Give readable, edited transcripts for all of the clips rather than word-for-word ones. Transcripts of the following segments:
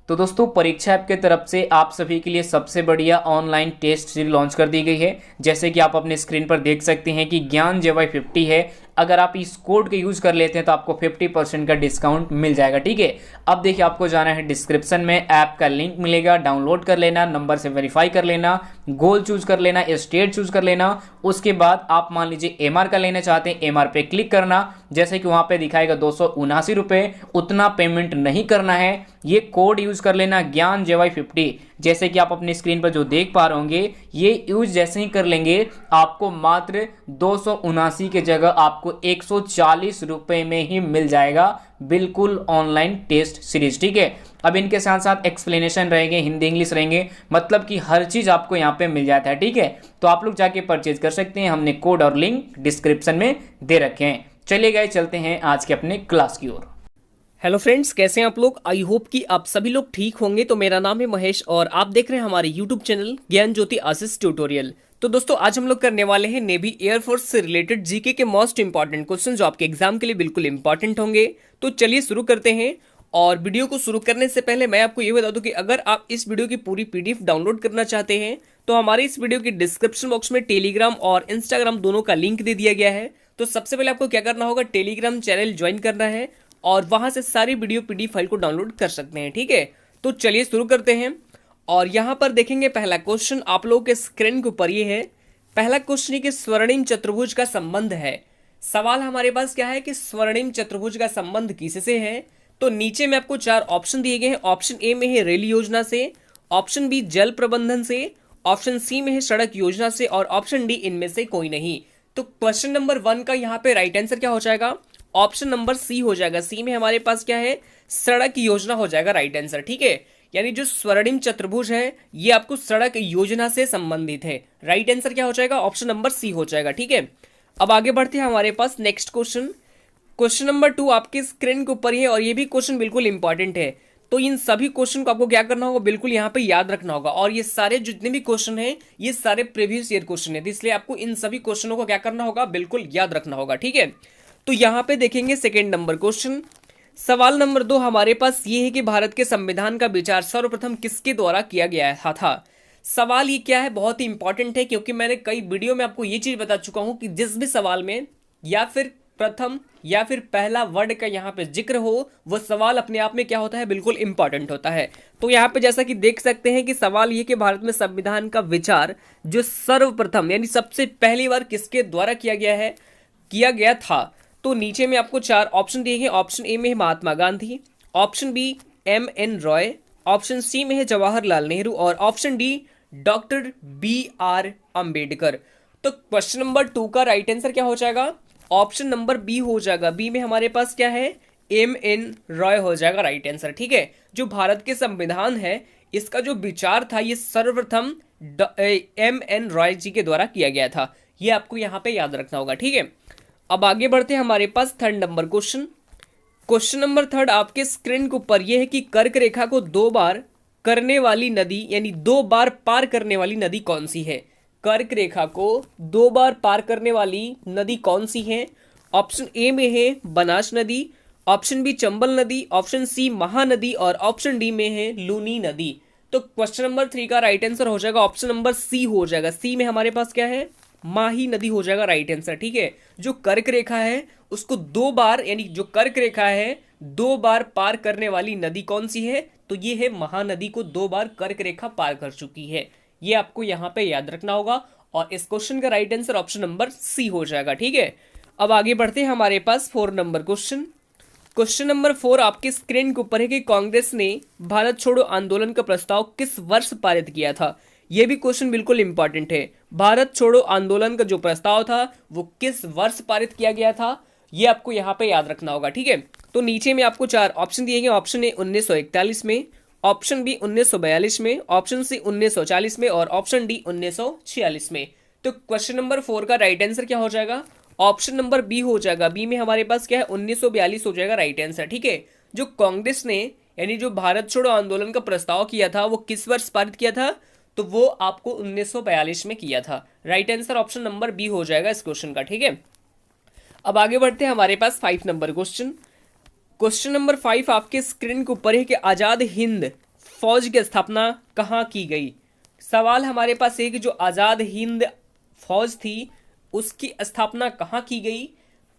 तो दोस्तों परीक्षा ऐप के तरफ से आप सभी के लिए सबसे बढ़िया ऑनलाइन टेस्ट सीरीज लॉन्च कर दी गई है। जैसे कि आप अपने स्क्रीन पर देख सकते हैं कि ज्ञान जेवाई 50 है। अगर आप इस कोड का यूज कर लेते हैं तो आपको 50% का डिस्काउंट मिल जाएगा। ठीक है, अब देखिए आपको जाना है डिस्क्रिप्शन में, ऐप का लिंक मिलेगा, डाउनलोड कर लेना, नंबर से वेरीफाई कर लेना, गोल चूज कर लेना, स्टेट चूज कर लेना। उसके बाद आप मान लीजिए एमआर का लेना चाहते हैं, एमआर पे क्लिक करना। जैसे कि वहां पे दिखाएगा 279 रुपये, उतना पेमेंट नहीं करना है। ये कोड यूज कर लेना ज्ञान जेवाई 50। जैसे कि आप अपनी स्क्रीन पर जो देख पा रहे होंगे, ये यूज जैसे ही कर लेंगे आपको मात्र 279 की जगह आपको 140 रुपए में ही मिल जाएगा, बिल्कुल ऑनलाइन टेस्ट सीरीज। ठीक है, अब इनके साथ साथ एक्सप्लेनेशन रहेंगे, हिंदी इंग्लिश रहेंगे, मतलब कि हर चीज आपको यहाँ पे मिल जाता है। ठीक है, तो आप लोग जाके परचेज कर सकते हैं। हमने कोड और लिंक डिस्क्रिप्शन में दे रखे हैं। चलिए गाइस, चलते हैं आज के अपने क्लास की ओर। हेलो फ्रेंड्स, कैसे हैं आप लोग। आई होप कि आप सभी लोग ठीक होंगे। तो मेरा नाम है महेश और आप देख रहे हैं हमारे यूट्यूब चैनल ज्ञान ज्योति आशीष ट्यूटोरियल। तो दोस्तों आज हम लोग करने वाले हैं नेवी एयरफोर्स से रिलेटेड जीके के मोस्ट इंपॉर्टेंट क्वेश्चन जो आपके एग्जाम के लिए बिल्कुल इंपॉर्टेंट होंगे। तो चलिए शुरू करते हैं। और वीडियो को शुरू करने से पहले मैं आपको ये बता दूं कि अगर आप इस वीडियो की पूरी पीडीएफ डाउनलोड करना चाहते हैं तो हमारे इस वीडियो की डिस्क्रिप्शन बॉक्स में टेलीग्राम और इंस्टाग्राम दोनों का लिंक दे दिया गया है। तो सबसे पहले आपको क्या करना होगा, टेलीग्राम चैनल ज्वाइन करना है और वहां से सारी वीडियो पीडीएफ फाइल को डाउनलोड कर सकते हैं। ठीक है, तो चलिए शुरू करते हैं। और यहां पर देखेंगे पहला क्वेश्चन आप लोगों के स्क्रीन के ऊपर ये है। पहला क्वेश्चन है कि स्वर्णिम चतुर्भुज का संबंध है। सवाल हमारे पास क्या है कि स्वर्णिम चतुर्भुज का संबंध किससे है। तो नीचे में आपको 4 ऑप्शन दिए गए हैं। ऑप्शन ए में है रेल योजना से, ऑप्शन बी जल प्रबंधन से, ऑप्शन सी में है सड़क योजना से और ऑप्शन डी इनमें से कोई नहीं। तो क्वेश्चन नंबर 1 का यहाँ पे राइट आंसर क्या हो जाएगा, ऑप्शन नंबर सी हो जाएगा। सी में हमारे पास क्या है, सड़क योजना हो जाएगा राइट आंसर। ठीक है, यानी जो स्वर्णिम चतुर्भुज है ये आपको सड़क योजना से संबंधित है। राइट आंसर क्या हो जाएगा, ऑप्शन नंबर सी हो जाएगा। ठीक है, अब आगे बढ़ते हैं हमारे पास नेक्स्ट क्वेश्चन। क्वेश्चन नंबर 2 आपके स्क्रीन के ऊपर है और ये भी क्वेश्चन बिल्कुल इंपॉर्टेंट है। तो इन सभी क्वेश्चन को आपको क्या करना होगा, बिल्कुल यहाँ पे याद रखना होगा। और ये सारे जितने भी क्वेश्चन हैं ये सारे प्रीवियस ईयर क्वेश्चन है, तो इसलिए आपको इन सभी क्वेश्चनों को क्या करना होगा, बिल्कुल याद रखना होगा। ठीक है, तो यहाँ पे देखेंगे सेकेंड नंबर क्वेश्चन। सवाल नंबर 2 हमारे पास ये है कि भारत के संविधान का विचार सर्वप्रथम किसके द्वारा किया गया था। सवाल ये क्या है, बहुत ही इंपॉर्टेंट है क्योंकि मैंने कई वीडियो में आपको ये चीज बता चुका हूं कि जिस भी सवाल में या फिर प्रथम या फिर पहला वर्ड का यहाँ पे जिक्र हो वो सवाल अपने आप में क्या होता है, बिल्कुल इंपॉर्टेंट होता है। तो यहाँ पे जैसा कि देख सकते हैं कि सवाल ये कि भारत में संविधान का विचार जो सर्वप्रथम यानी सबसे पहली बार किसके द्वारा किया गया था। तो नीचे में आपको 4 ऑप्शन दिए हैं। ऑप्शन ए में है Mahatma Gandhi, option B M N. Roy, option C में है जवाहरलाल नेहरू और option D doctor B R. Ambedkar. तो क्वेश्चन नंबर 2 का राइट आंसर क्या हो जाएगा, ऑप्शन नंबर बी हो जाएगा। बी में हमारे पास क्या है, एम.एन. रॉय हो जाएगा राइट आंसर। ठीक है, जो भारत के संविधान है इसका जो विचार था ये सर्वप्रथम एम.एन. रॉय जी के द्वारा किया गया था। ये आपको यहाँ पे याद रखना होगा। ठीक है, अब आगे बढ़ते हैं हमारे पास third number question. Question number 3 आपके स्क्रीन के ऊपर यह है कि कर्क रेखा को 2 बार करने वाली नदी यानी 2 बार पार करने वाली नदी कौन सी है। कर्क रेखा को 2 बार पार करने वाली नदी कौन सी है। ऑप्शन ए में है बनास नदी, ऑप्शन बी चंबल नदी, ऑप्शन सी महानदी और ऑप्शन डी में है लूनी नदी। तो क्वेश्चन नंबर 3 का राइट आंसर हो जाएगा ऑप्शन नंबर सी हो जाएगा। सी में हमारे पास क्या है, माही नदी हो जाएगा राइट आंसर। ठीक है, जो कर्क रेखा है उसको 2 बार यानी जो कर्क रेखा है 2 बार पार करने वाली नदी कौन सी है, तो ये है महानदी को 2 बार कर्क रेखा पार कर चुकी है। ये आपको यहां पे याद रखना होगा और इस क्वेश्चन का right answer option number C हो जाएगा। ठीक है, अब आगे बढ़ते हैं हमारे पास 4 नंबर क्वेश्चन। क्वेश्चन नंबर 4 आपके स्क्रीन के ऊपर है कि कांग्रेस ने भारत छोड़ो आंदोलन का प्रस्ताव किस वर्ष पारित किया था। यह भी क्वेश्चन बिल्कुल इंपॉर्टेंट है। भारत छोड़ो आंदोलन का जो प्रस्ताव था वो किस वर्ष पारित किया गया था, ये आपको यहाँ पे याद रखना होगा। ठीक है, तो नीचे में आपको 4 ऑप्शन दिए गए। ऑप्शन ए 1941 में, ऑप्शन बी 1942 में, ऑप्शन सी 1940 में और ऑप्शन डी 1946 में। तो क्वेश्चन नंबर 4 का राइट आंसर क्या हो जाएगा, ऑप्शन नंबर बी हो जाएगा। बी में हमारे पास क्या है, 1942 हो जाएगा राइट आंसर। ठीक है, जो कांग्रेस ने यानी जो भारत छोड़ो आंदोलन का प्रस्ताव किया था वो किस वर्ष पारित किया था, तो वो आपको 1942 में किया था। Right answer option number B हो जाएगा इस क्वेश्चन का। ठीक है, अब आगे बढ़ते हैं हमारे पास 5 नंबर क्वेश्चन। क्वेश्चन नंबर 5 आपके स्क्रीन के ऊपर है कि आजाद हिंद फौज की स्थापना कहाँ की गई? सवाल हमारे पास है कि जो आज़ाद हिंद फौज थी उसकी स्थापना कहाँ की गई?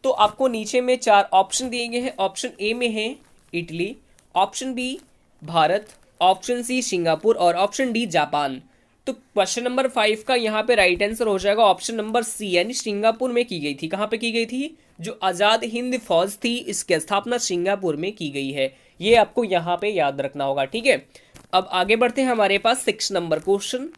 तो आपको नीचे में 4 ऑप्शन दिए गए हैं। ऑप्शन ए में है Italy, option B Bharat, option C Singapore और ऑप्शन डी जापान। तो क्वेश्चन नंबर 5 का यहाँ पे राइट आंसर हो जाएगा ऑप्शन नंबर सी, यानी सिंगापुर में की गई थी। कहाँ पे की गई थी? जो आज़ाद हिंद फौज थी इसकी स्थापना सिंगापुर में की गई है। ये आपको यहाँ पे याद रखना होगा, ठीक है। अब आगे बढ़ते हैं हमारे पास 6 नंबर क्वेश्चन।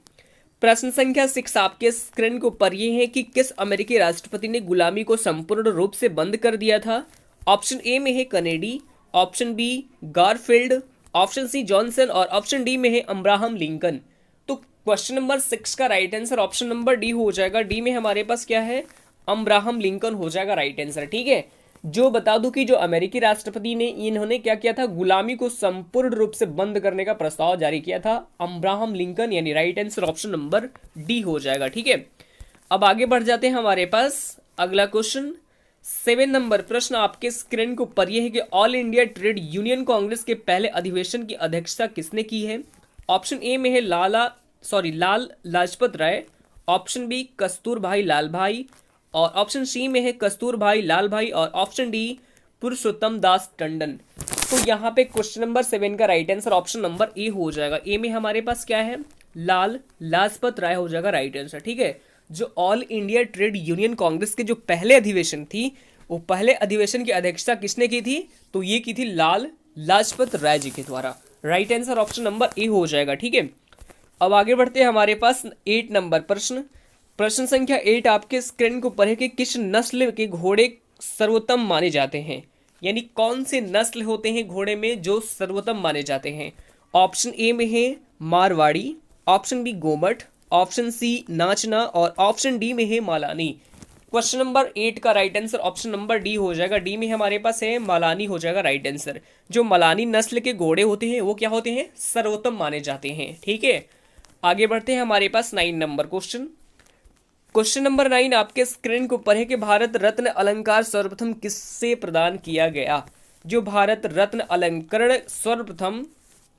प्रश्न संख्या 6 आपके स्क्रीन के ऊपर ये है कि किस अमेरिकी राष्ट्रपति ने गुलामी को संपूर्ण रूप से बंद कर दिया था? ऑप्शन ए में है Kennedy, option B Garfield, option C Johnson और ऑप्शन डी में है अब्राहम लिंकन। तो क्वेश्चन नंबर 6 का right answer option number D हो जाएगा। डी में हमारे पास क्या है? अब्राहम लिंकन हो जाएगा राइट आंसर, ठीक है। जो बता दूं कि जो अमेरिकी राष्ट्रपति ने इन्होंने क्या किया था? गुलामी को संपूर्ण रूप से बंद करने का प्रस्ताव जारी किया था, अब्राहम लिंकन, यानी right answer option number D हो जाएगा, ठीक है। अब आगे बढ़ जाते हैं हमारे पास अगला क्वेश्चन। 7 नंबर प्रश्न आपके स्क्रीन के ऊपर यह है कि all India trade union Congress के पहले अधिवेशन की अध्यक्षता किसने की है? ऑप्शन ए में है लाल लाजपत राय, ऑप्शन बी कस्तूरभाई लाल भाई और ऑप्शन सी में है कस्तूरभाई लाल भाई और ऑप्शन डी पुरुषोत्तम दास टंडन। तो यहाँ पे क्वेश्चन नंबर 7 का right answer option number A हो जाएगा। ए में हमारे पास क्या है? लाल लाजपत राय हो जाएगा राइट आंसर, ठीक है। जो all India trade union Congress के जो पहले अधिवेशन थी वो पहले अधिवेशन की अध्यक्षता किसने की थी? तो ये की थी लाल लाजपत राय जी के द्वारा। Right answer option number A हो जाएगा, ठीक है। अब आगे बढ़ते हैं हमारे पास 8 नंबर प्रश्न। प्रश्न संख्या 8 आपके स्क्रीन के ऊपर है कि किस नस्ल के घोड़े सर्वोत्तम माने जाते हैं? यानी कौन से नस्ल होते हैं घोड़े में जो सर्वोत्तम माने जाते हैं? ऑप्शन ए में है मारवाड़ी, ऑप्शन बी गोमट, ऑप्शन सी नाचना और ऑप्शन डी में है मालानी। क्वेश्चन नंबर 8 का right answer option number D हो जाएगा। डी में हमारे पास है मालानी हो जाएगा राइट आंसर। जो मलानी नस्ल के घोड़े होते हैं वो क्या होते हैं? सर्वोत्तम माने जाते हैं, ठीक है। आगे बढ़ते हैं हमारे पास 9 नंबर क्वेश्चन। क्वेश्चन नंबर 9 आपके स्क्रीन के ऊपर है कि भारत रत्न अलंकार सर्वप्रथम किससे प्रदान किया गया? जो भारत रत्न अलंकरण सर्वप्रथम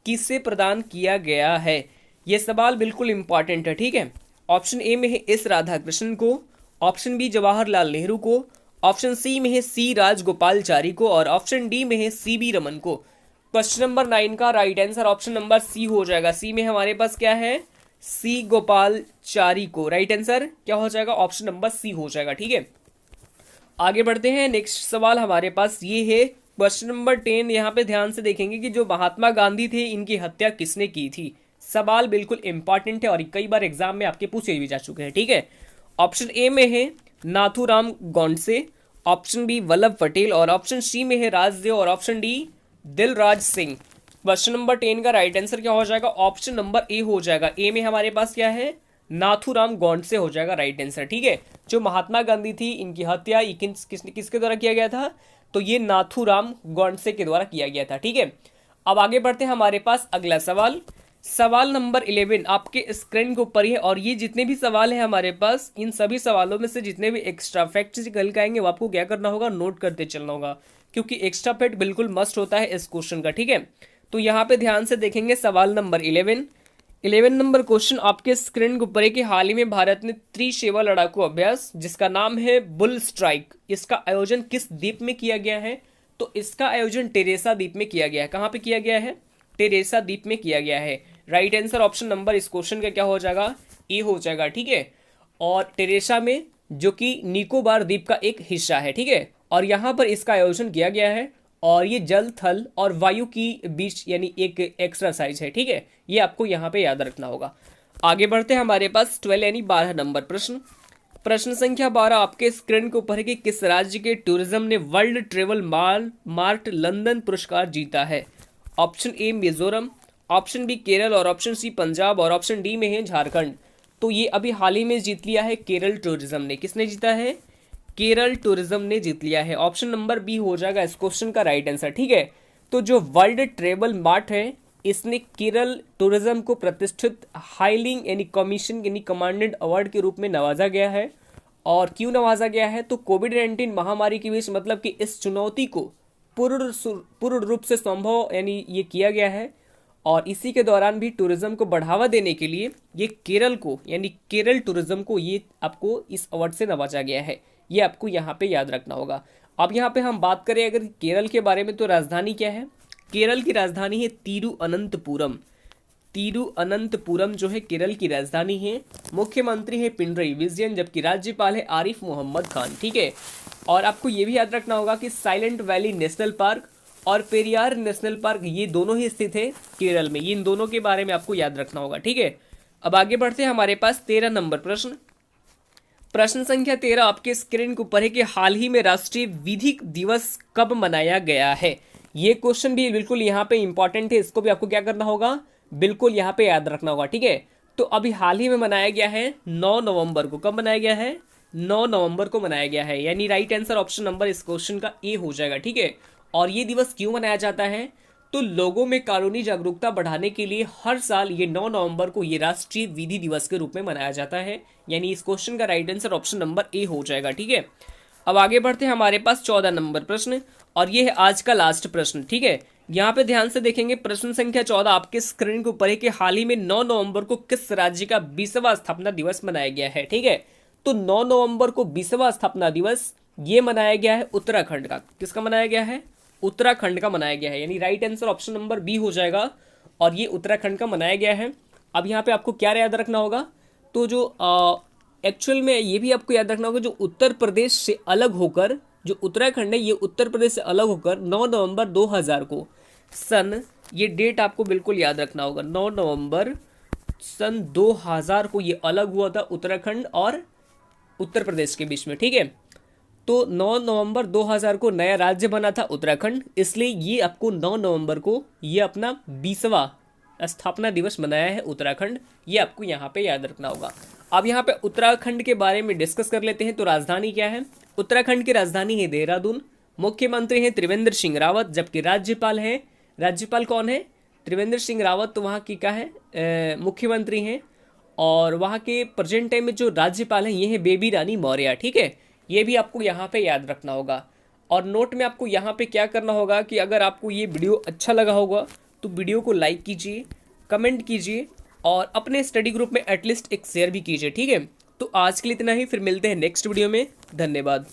किससे प्रदान किया गया है? यह सवाल बिल्कुल इंपॉर्टेंट है, ठीक है। ऑप्शन ए में है एस राधाकृष्णन को, ऑप्शन बी जवाहरलाल नेहरू को, ऑप्शन सी में है सी राजगोपालचारी को और ऑप्शन डी में है सी बी रमन को। क्वेश्चन नंबर 9 का right answer option number C हो जाएगा। सी में हमारे पास क्या है? सी गोपालचारी को। राइट आंसर क्या हो जाएगा? ऑप्शन नंबर सी हो जाएगा, ठीक है। आगे बढ़ते हैं। नेक्स्ट सवाल हमारे पास ये है क्वेश्चन नंबर 10। यहाँ पे ध्यान से देखेंगे कि जो महात्मा गांधी थे इनकी हत्या किसने की थी? सवाल बिल्कुल इंपॉर्टेंट है और कई बार एग्जाम में आपके पूछे भी जा चुके हैं, ठीक है। ऑप्शन ए में है नाथूराम गोडसे, ऑप्शन बी वल्लभ पटेल और ऑप्शन सी में है राजदेव और option D Dilraj Singh. Question number 10 का राइट आंसर क्या हो जाएगा? ऑप्शन नंबर ए हो जाएगा। ए में हमारे पास क्या है? नाथूराम गोडसे हो जाएगा राइट आंसर, ठीक है। जो महात्मा गांधी थी इनकी हत्या किसके द्वारा किया गया था? तो ये नाथूराम गोडसे के द्वारा किया गया था, ठीक है। अब आगे बढ़ते हैं हमारे पास अगला सवाल। सवाल नंबर 11 आपके स्क्रीन के ऊपर ही है और ये जितने भी सवाल हैं हमारे पास, इन सभी सवालों में से जितने भी एक्स्ट्रा फैक्ट्स निकल के आएंगे वो आपको क्या करना होगा? नोट करते चलना होगा, क्योंकि एक्स्ट्रा फैक्ट बिल्कुल मस्ट होता है इस क्वेश्चन का, ठीक है। तो यहाँ पे ध्यान से देखेंगे सवाल नंबर 11 नंबर क्वेश्चन आपके स्क्रीन के ऊपर है कि हाल ही में भारत ने त्रिशेवा लड़ाकू अभ्यास जिसका नाम है बुल स्ट्राइक, इसका आयोजन किस द्वीप में किया गया है? तो इसका आयोजन टेरेसा द्वीप में किया गया है। कहाँ पे किया गया है? टेरेसा द्वीप में किया गया है। राइट आंसर ऑप्शन नंबर इस क्वेश्चन का क्या हो जाएगा? ए हो जाएगा, ठीक है। और टेरेसा में जो कि निकोबार द्वीप का एक हिस्सा है, ठीक है, और यहाँ पर इसका आयोजन किया गया है और ये जल थल और वायु की बीच यानी एक एक्सरसाइज है, ठीक है। ये आपको यहाँ पे याद रखना होगा। आगे बढ़ते हैं हमारे पास 12 यानी 12 नंबर प्रश्न। प्रश्न संख्या 12 आपके स्क्रीन के ऊपर है कि किस राज्य के टूरिज्म ने वर्ल्ड ट्रेवल मार्ट लंदन पुरस्कार जीता है? Option A Mizoram, option B Kerala और ऑप्शन सी पंजाब और ऑप्शन डी में है झारखंड। तो ये अभी हाल ही में जीत लिया है केरल टूरिज्म ने। किसने जीता है? केरल टूरिज्म ने जीत लिया है। ऑप्शन नंबर बी हो जाएगा इस क्वेश्चन का राइट आंसर, ठीक है। तो जो वर्ल्ड ट्रेवल मार्ट है इसने केरल टूरिज्म को प्रतिष्ठित हाईलिंग यानी कमीशन यानी कमांडेंट अवार्ड के रूप में नवाजा गया है। और क्यों नवाजा गया है? तो कोविड-19 महामारी के बीच मतलब कि इस चुनौती को पूर्ण रूप से संभव यानी ये किया गया है और इसी के दौरान भी टूरिज्म को बढ़ावा देने के लिए ये केरल को यानी केरल टूरिज्म को ये आपको इस अवार्ड से नवाजा गया है। ये आपको यहाँ पे याद रखना होगा। अब यहाँ पे हम बात करें अगर केरल के बारे में, तो राजधानी क्या है? केरल की राजधानी है तिरुअनंतपुरम। तिरुअनंतपुरम जो है केरल की राजधानी है। मुख्यमंत्री है पिनरई विजयन, जबकि राज्यपाल है आरिफ मोहम्मद खान। ठीक है। और आपको ये भी याद रखना होगा कि साइलेंट वैली नेशनल पार्क और पेरियार नेशनल पार्क ये दोनों ही स्थित है केरल में। ये इन दोनों के बारे में आपको याद रखना होगा। ठीक है। अब आगे बढ़ते हैं, हमारे पास 13 नंबर प्रश्न। प्रश्न संख्या 13 आपके स्क्रीन के ऊपर है कि हाल ही में राष्ट्रीय विधिक दिवस कब मनाया गया है। ये क्वेश्चन भी बिल्कुल यहाँ पे इंपॉर्टेंट है, इसको भी आपको क्या करना होगा, बिल्कुल यहाँ पे याद रखना होगा। ठीक है। तो अभी हाल ही में मनाया गया है 9 नवंबर को। कब मनाया गया है? 9 नवंबर को मनाया गया है, यानी राइट आंसर ऑप्शन नंबर इस क्वेश्चन का ए हो जाएगा। ठीक है। और ये दिवस क्यों मनाया जाता है? तो लोगों में कानूनी जागरूकता बढ़ाने के लिए हर साल ये 9 नवंबर को ये राष्ट्रीय विधि दिवस के रूप में मनाया जाता है, यानी इस क्वेश्चन का right answer option number A हो जाएगा। ठीक है। अब आगे बढ़ते हैं, हमारे पास 14 नंबर प्रश्न और ये है आज का लास्ट प्रश्न। ठीक है। यहाँ पे ध्यान से देखेंगे, प्रश्न संख्या 14 आपके स्क्रीन के ऊपर है कि हाल ही में 9 नवंबर को किस राज्य का 20वां स्थापना दिवस मनाया गया है। ठीक है। तो 9 नवंबर को 20वां स्थापना दिवस ये मनाया गया है उत्तराखंड का। किसका मनाया गया है? उत्तराखंड का मनाया गया है, यानी right answer option number B हो जाएगा। और ये उत्तराखंड का मनाया गया है। अब यहाँ पे आपको क्या याद रखना होगा, तो जो एक्चुअल में ये भी आपको याद रखना होगा, जो उत्तर प्रदेश से अलग होकर, जो उत्तराखंड है ये उत्तर प्रदेश से अलग होकर 9 नवंबर 2000 को सन, ये डेट आपको बिल्कुल याद रखना होगा, 9 नवंबर सन 2000 को ये अलग हुआ था उत्तराखंड और उत्तर प्रदेश के बीच में। ठीक है। तो 9 नवंबर 2000 को नया राज्य बना था उत्तराखंड, इसलिए ये आपको 9 नवंबर को ये अपना 20वां स्थापना दिवस मनाया है उत्तराखंड। ये आपको यहाँ पे याद रखना होगा। अब यहाँ पे उत्तराखंड के बारे में डिस्कस कर लेते हैं। तो राजधानी क्या है? उत्तराखंड की राजधानी है देहरादून। मुख्यमंत्री हैं त्रिवेंद्र सिंह रावत, जबकि राज्यपाल है, राज्यपाल कौन है? त्रिवेंद्र सिंह रावत। तो वहाँ की क्या है? मुख्यमंत्री हैं। और वहाँ के प्रेजेंट टाइम में जो राज्यपाल हैं ये है बेबी रानी मौर्य। ठीक है। ये भी आपको यहाँ पे याद रखना होगा। और नोट में आपको यहाँ पे क्या करना होगा कि अगर आपको ये वीडियो अच्छा लगा होगा तो वीडियो को लाइक कीजिए, कमेंट कीजिए और अपने स्टडी ग्रुप में एटलीस्ट एक शेयर भी कीजिए। ठीक है। तो आज के लिए इतना ही, फिर मिलते हैं नेक्स्ट वीडियो में। धन्यवाद।